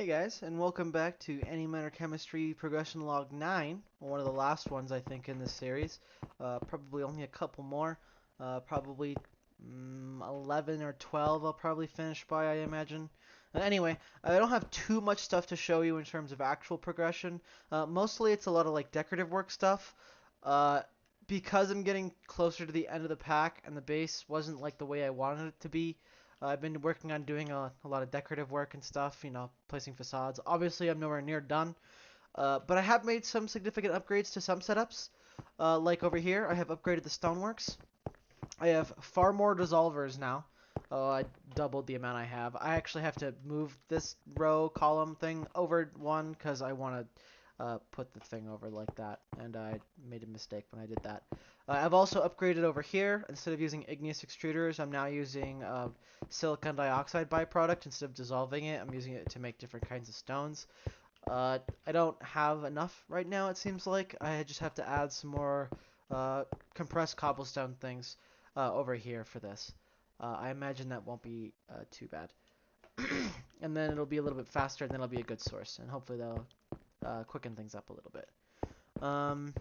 Hey guys, and welcome back to Antimatter Chemistry Progression Log 9, one of the last ones I think in this series. Probably only a couple more, probably 11 or 12 I'll probably finish by, I imagine. Anyway, I don't have too much stuff to show you in terms of actual progression. Mostly it's a lot of like decorative work stuff. Uh, because I'm getting closer to the end of the pack and the base wasn't like the way I wanted it to be, I've been working on doing a lot of decorative work and stuff, placing facades. Obviously, I'm nowhere near done, but I have made some significant upgrades to some setups. Like over here, I have upgraded the stoneworks. I have far more dissolvers now. I doubled the amount I have. I actually have to move this row column thing over one because I want to put the thing over like that, and I made a mistake when I did that. I've also upgraded over here. Instead of using igneous extruders, I'm now using silicon dioxide byproduct. Instead of dissolving it, I'm using it to make different kinds of stones. I don't have enough right now, it seems like. I just have to add some more compressed cobblestone things over here for this. I imagine that won't be too bad. And then it'll be a little bit faster, and then it'll be a good source, and hopefully they'll quicken things up a little bit. Um,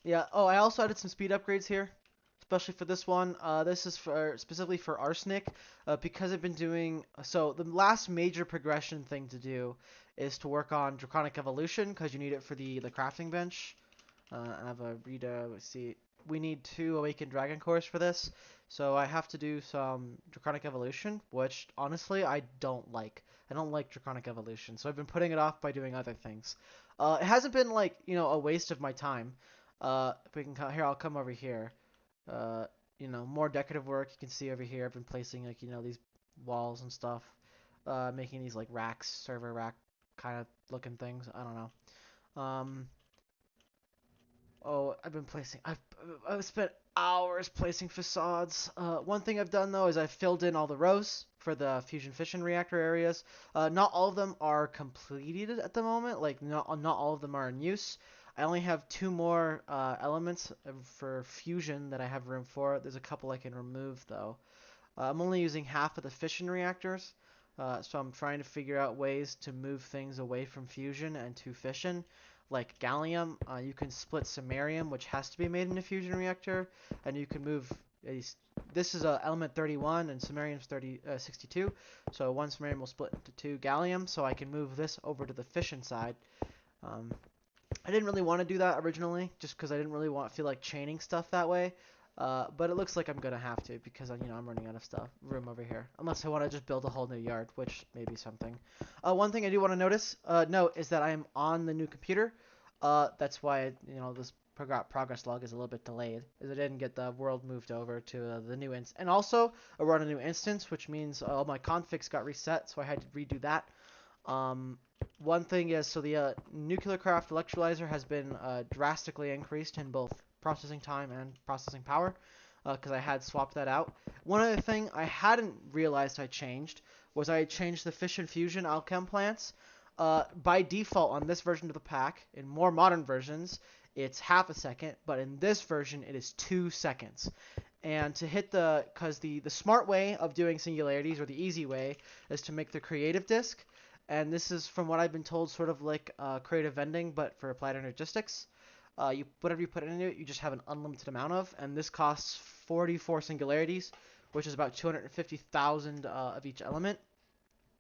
yeah. Oh, I also added some speed upgrades here, especially for this one. This is for specifically for arsenic, because I've been doing so. The last major progression thing to do is to work on draconic evolution because you need it for the crafting bench. I have a reader. Let's see. We need 2 awakened dragon cores for this, so I have to do some draconic evolution, which honestly I don't like. I don't like draconic evolution, so I've been putting it off by doing other things. It hasn't been like a waste of my time. If we can here, I'll come over here. Uh, more decorative work. You can see over here. I've been placing like these walls and stuff, making these like racks, server rack kind of looking things. I don't know. Oh, I've spent hours placing facades. One thing I've done though is I've filled in all the rows for the fusion fission reactor areas. Not all of them are completed at the moment. Like not all of them are in use. I only have 2 more elements for fusion that I have room for. There's a couple I can remove though. I'm only using half of the fission reactors, so I'm trying to figure out ways to move things away from fusion and to fission. Like gallium, you can split samarium, which has to be made in a fusion reactor, and you can move. This is element 31 and samarium's 62, so one samarium will split into 2 gallium, so I can move this over to the fission side. Um, I didn't really want to do that originally, just because I didn't really feel like chaining stuff that way. But it looks like I'm gonna have to because I'm running out of room over here. Unless I want to just build a whole new yard, which may be something. One thing I do want to note is that I'm on the new computer. That's why this progress log is a little bit delayed, is I didn't get the world moved over to the new instance, and also I run a new instance, which means all my configs got reset, so I had to redo that. One thing is, so the nuclear craft electrolyzer has been drastically increased in both processing time and processing power, because I had swapped that out. One other thing I hadn't realized I changed was I changed the fission fusion alchem plants. By default on this version of the pack, in more modern versions, it's half a second, but in this version it is 2 seconds. And to hit because the smart way of doing singularities, or the easy way, is to make the creative disk. And this is, from what I've been told, sort of like creative vending, but for applied energistics. Whatever you put into it, you just have an unlimited amount of, and this costs 44 singularities, which is about 250,000 of each element.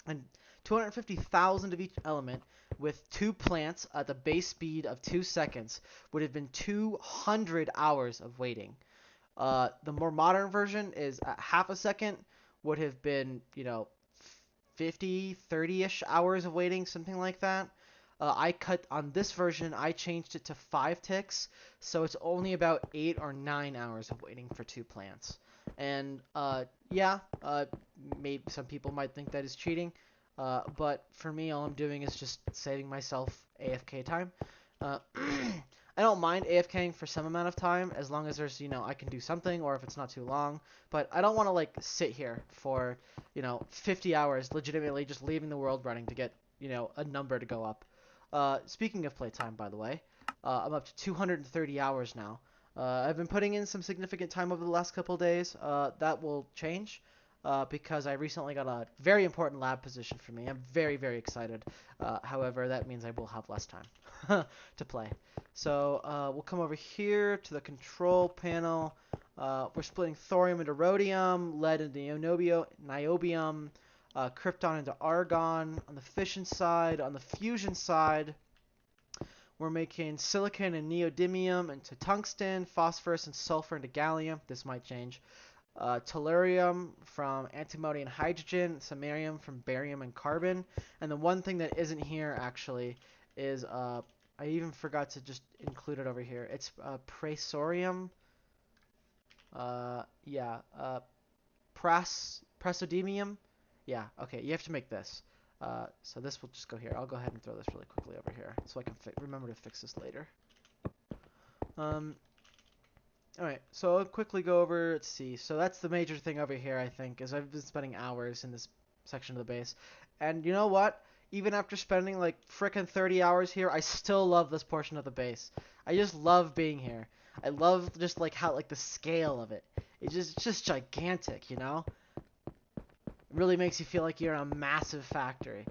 And 250,000 of each element with 2 plants at the base speed of 2 seconds would have been 200 hours of waiting. The more modern version is at half a second, would have been, 50, 30-ish hours of waiting, something like that. I cut on this version, I changed it to 5 ticks, so it's only about 8 or 9 hours of waiting for 2 plants. And maybe some people might think that is cheating, but for me, all I'm doing is just saving myself AFK time. I don't mind AFKing for some amount of time as long as there's, I can do something, or if it's not too long. But I don't want to like sit here for, 50 hours legitimately just leaving the world running to get, a number to go up. Speaking of playtime, by the way, I'm up to 230 hours now. I've been putting in some significant time over the last couple of days. That will change. because I recently got a very important lab position for me. I'm very, very excited. However, that means I will have less time to play. So we'll come over here to the control panel. We're splitting thorium into rhodium, lead into niobium, krypton into argon. On the fission side, on the fusion side, we're making silicon and neodymium into tungsten, phosphorus and sulfur into gallium. This might change. Tellurium from antimony and hydrogen, samarium from barium and carbon. And the one thing that isn't here actually is I even forgot to just include it over here. It's prasorium. Yeah. Praseodymium. Yeah. Okay. You have to make this. So this will just go here. I'll go ahead and throw this really quickly over here so I can remember to fix this later. Alright, so I'll quickly go over, let's see, so that's the major thing over here, I think, is I've been spending hours in this section of the base. And you know what? Even after spending like frickin' 30 hours here, I still love this portion of the base. I just love being here. I love just like how, like the scale of it. It's just gigantic, you know? It really makes you feel like you're in a massive factory.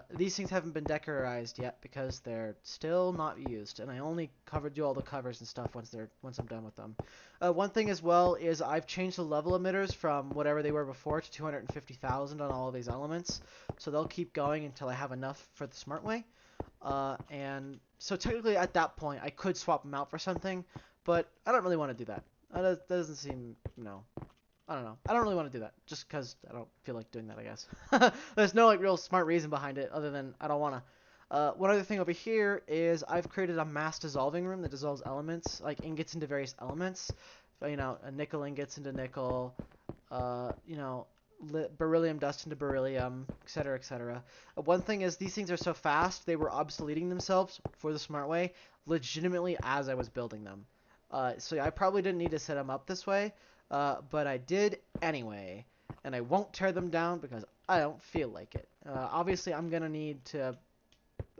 These things haven't been decorized yet because they're still not used, and I only do all the covers and stuff once I'm done with them. One thing as well is I've changed the level emitters from whatever they were before to 250,000 on all of these elements, so they'll keep going until I have enough for the smart way. And so technically at that point I could swap them out for something, but I don't really want to do that. That doesn't seem, I don't know. I don't really want to do that, just because I don't feel like doing that, I guess. There's no like real smart reason behind it, other than I don't want to. One other thing over here is I've created a mass dissolving room that dissolves elements, like ingots into various elements. So, a nickel ingots into nickel, beryllium dust into beryllium, etc., etc. One thing is these things are so fast, they were obsoleting themselves for the smart way, legitimately as I was building them. So I probably didn't need to set them up this way. But I did anyway, and I won't tear them down because I don't feel like it. Obviously, I'm going to need to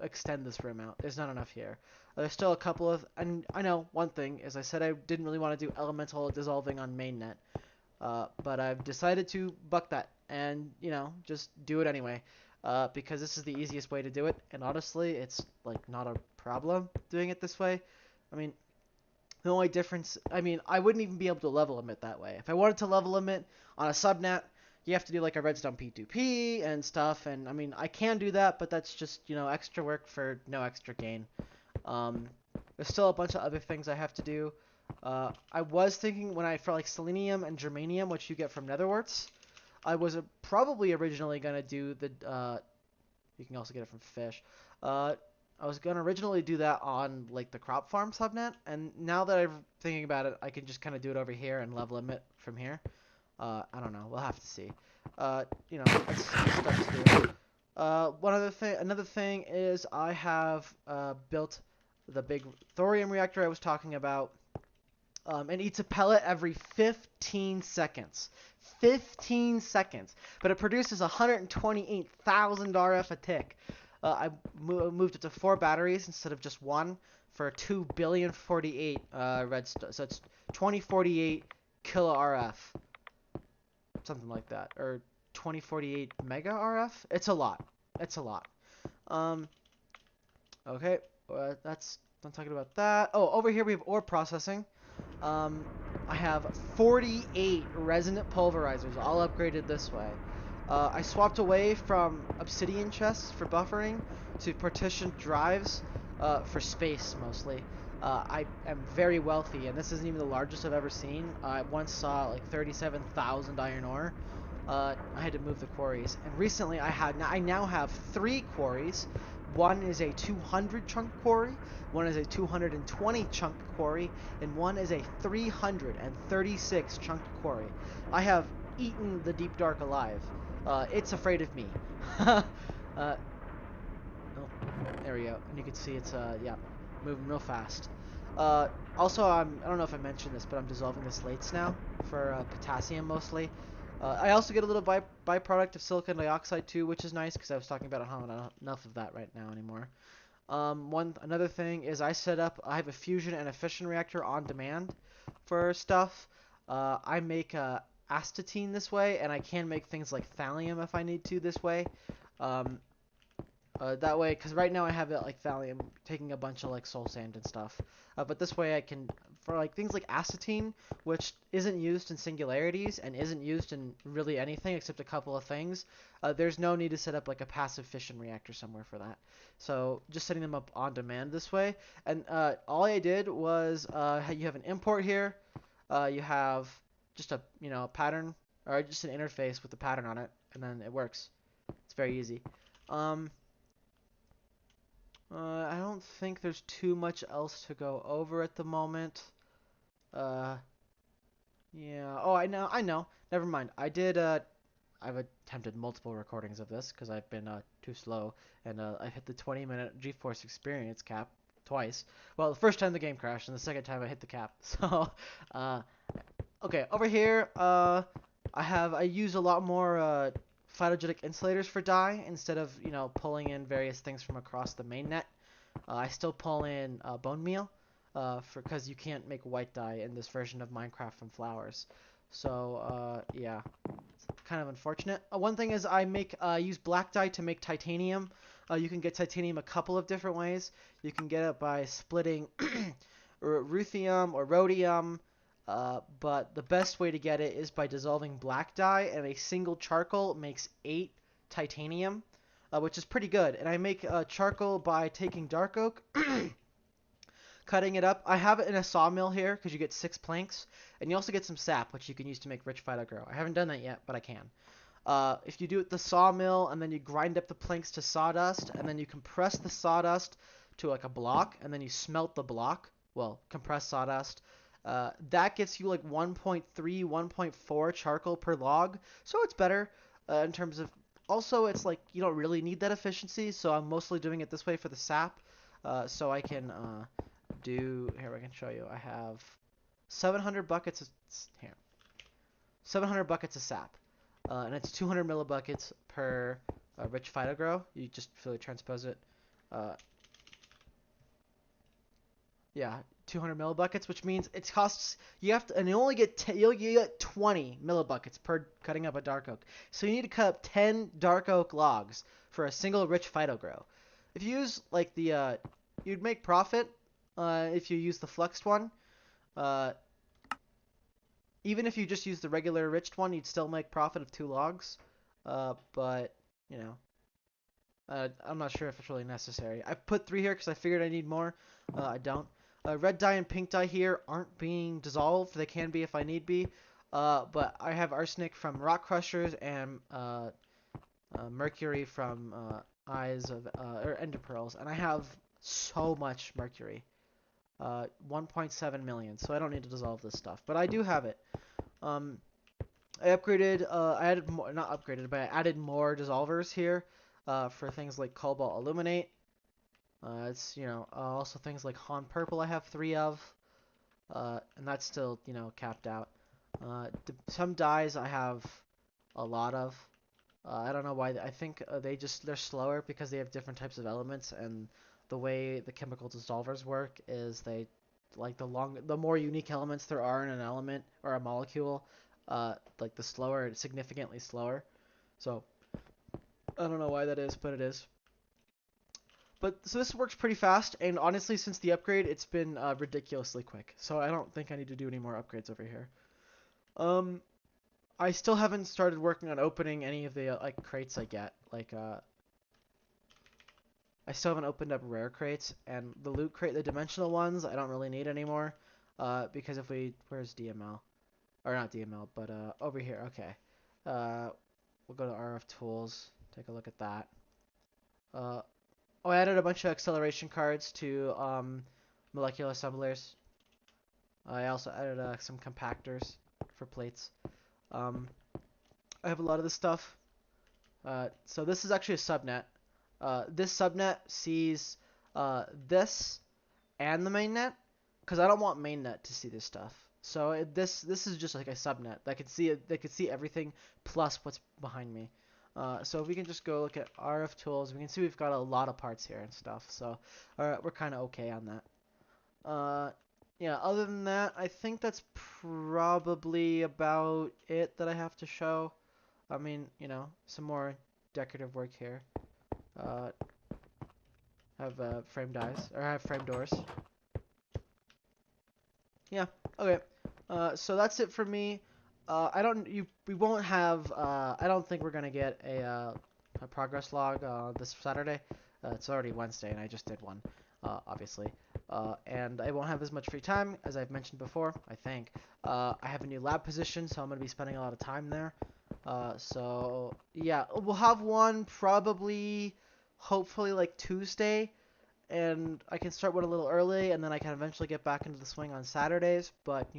extend this room out. There's not enough here. There's still a couple of... And I know, one thing, is I said I didn't really want to do elemental dissolving on mainnet. But I've decided to buck that and, just do it anyway. Because this is the easiest way to do it. And honestly, it's, like, not a problem doing it this way. I mean... The only difference, I wouldn't even be able to level limit that way. If I wanted to level limit on a subnet, you have to do like a redstone P2P and stuff. And I can do that, but that's just, extra work for no extra gain. There's still a bunch of other things I have to do. I was thinking for like selenium and germanium, which you get from netherwarts, I was probably originally going to do the, you can also get it from fish. I was going to originally do that on, like, the crop farm subnet, and now that I'm thinking about it, I can just kind of do it over here and level limit from here. I don't know. We'll have to see. That's stuff to do. Another thing is I have built the big thorium reactor I was talking about. It eats a pellet every 15 seconds. 15 seconds. But it produces 128,000 RF a tick. I moved it to 4 batteries instead of just 1 for 2,048,000,048 redstone. So it's 2048 kilo RF, something like that, or 2048 mega RF. It's a lot. It's a lot. Okay, that's I'm talking about that. Oh, over here we have ore processing. I have 48 resonant pulverizers, all upgraded this way. I swapped away from obsidian chests for buffering to partitioned drives for space, mostly. I am very wealthy, and this isn't even the largest I've ever seen. I once saw like 37,000 iron ore. I had to move the quarries. And recently I now have 3 quarries. One is a 200 chunk quarry, one is a 220 chunk quarry, and one is a 336 chunk quarry. I have eaten the deep dark alive. It's afraid of me. Oh, there we go. And you can see it's, moving real fast. Also, I don't know if I mentioned this, but I'm dissolving the slates now for potassium mostly. I also get a little byproduct of silicon dioxide too, which is nice because I was talking about how not enough of that right now anymore. Another thing is I have a fusion and a fission reactor on demand for stuff. I make astatine this way, and I can make things like thallium if I need to this way. Um, that way, because right now I have it like thallium taking a bunch of like soul sand and stuff. But this way I can, for like things like astatine, which isn't used in singularities and isn't used in really anything except a couple of things, there's no need to set up like a passive fission reactor somewhere for that. So just setting them up on demand this way. And all I did was you have an import here. You have just a a pattern or just an interface with the pattern on it, and then it works. It's very easy. Um, I don't think there's too much else to go over at the moment. Uh, yeah. Oh, I know. I know. Never mind. I've attempted multiple recordings of this because I've been too slow, and I hit the 20-minute GeForce experience cap twice. Well, the first time the game crashed, and the second time I hit the cap. So, uh, okay. Over here, I use a lot more phytogenic insulators for dye instead of pulling in various things from across the main net. I still pull in bone meal because you can't make white dye in this version of Minecraft from flowers. So yeah, it's kind of unfortunate. One thing is I use black dye to make titanium. You can get titanium a couple of different ways. You can get it by splitting ruthenium or rhodium, but the best way to get it is by dissolving black dye, and a single charcoal makes 8 titanium. Which is pretty good. And I make charcoal by taking dark oak, cutting it up. I have it in a sawmill here because you get 6 planks, and you also get some sap, which you can use to make rich phytogrow. I haven't done that yet, but I can. If you do it the sawmill, and then you grind up the planks to sawdust, and then you compress the sawdust to like a block, and then you smelt the block, well, compressed sawdust, that gets you like 1.3, 1.4 charcoal per log, so it's better in terms of. Also, it's like you don't really need that efficiency, so I'm mostly doing it this way for the sap. So I can here I can show you. I have 700 buckets of, here. 700 buckets of sap. And it's 200 millibuckets per rich phytogrow. You just fully transpose it. Uh, yeah, 200 millibuckets, which means it costs you have to, and you only get you get 20 millibuckets per cutting up a dark oak. So you need to cut up 10 dark oak logs for a single rich phytogrow. If you use like you'd make profit if you use the fluxed one. Uh, Even if you just use the regular enriched one, you'd still make profit of 2 logs. But you know, I'm not sure if it's really necessary. I put 3 here because I figured I need more. I don't. Red dye and pink dye here aren't being dissolved. They can be if I need be. But I have arsenic from rock crushers and mercury from eyes of or ender pearls, and I have so much mercury. 1.7 million, so I don't need to dissolve this stuff. But I do have it. I upgraded, I added more, not upgraded, but I added more dissolvers here for things like Cobalt Illuminate. It's, also things like Han Purple I have 3 of, and that's still, capped out. Some dyes I have a lot of. I don't know why, I think they're slower because they have different types of elements, and the way the chemical dissolvers work is they, like the more unique elements there are in an element or a molecule, like the slower, significantly slower. So I don't know why that is, but it is. But so this works pretty fast, and honestly, since the upgrade, it's been ridiculously quick. So I don't think I need to do any more upgrades over here. I still haven't started working on opening any of the like crates I get. Like I still haven't opened up rare crates, and the loot crate, the dimensional ones, I don't really need anymore. Because where's DML? Or not DML, but over here. Okay. We'll go to RF tools. Take a look at that. Oh, I added a bunch of acceleration cards to molecular assemblers. I also added some compactors for plates. I have a lot of this stuff. So this is actually a subnet. This subnet sees this and the mainnet, because I don't want mainnet to see this stuff. So this is just like a subnet that can see it. They can see everything plus what's behind me. So if we can just go look at RF tools, we can see we've got a lot of parts here and stuff. So we're kind of okay on that. Yeah, other than that, I think that's probably about it that I have to show. I mean, some more decorative work here. Uh, have framed eyes, or have frame doors. Yeah, okay. So that's it for me. We won't have, I don't think we're gonna get a progress log this Saturday. It's already Wednesday, and I just did one, obviously. And I won't have as much free time as I've mentioned before, I think. I have a new lab position, so I'm gonna be spending a lot of time there. So yeah, we'll have one probably, hopefully like Tuesday, and I can start one a little early, and then I can eventually get back into the swing on Saturdays. But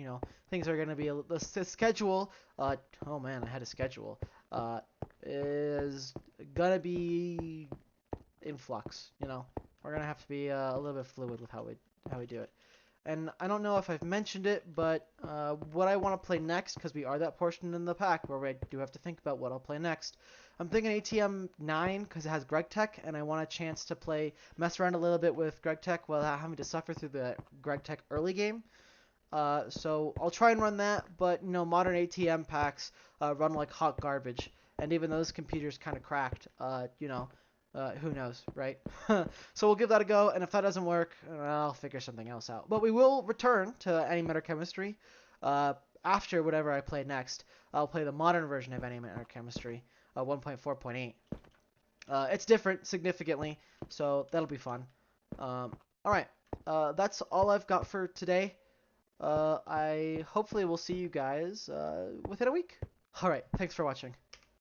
things are gonna be the schedule. Oh man, I had a schedule. Is gonna be in flux. We're gonna have to be a little bit fluid with how we do it. And I don't know if I've mentioned it, but what I want to play next, because we are that portion in the pack where we do have to think about what I'll play next. I'm thinking ATM 9 because it has Greg Tech, and I want a chance to mess around a little bit with Greg Tech without having to suffer through the Greg Tech early game. So I'll try and run that, but modern ATM packs run like hot garbage, and even those computers kind of cracked. Who knows, right? So we'll give that a go, and if that doesn't work, I'll figure something else out. But we will return to Antimatter Chemistry after whatever I play next. I'll play the modern version of Antimatter Chemistry, 1.4.8. It's different significantly, so that'll be fun. All right, that's all I've got for today. I hopefully will see you guys within a week. All right, thanks for watching.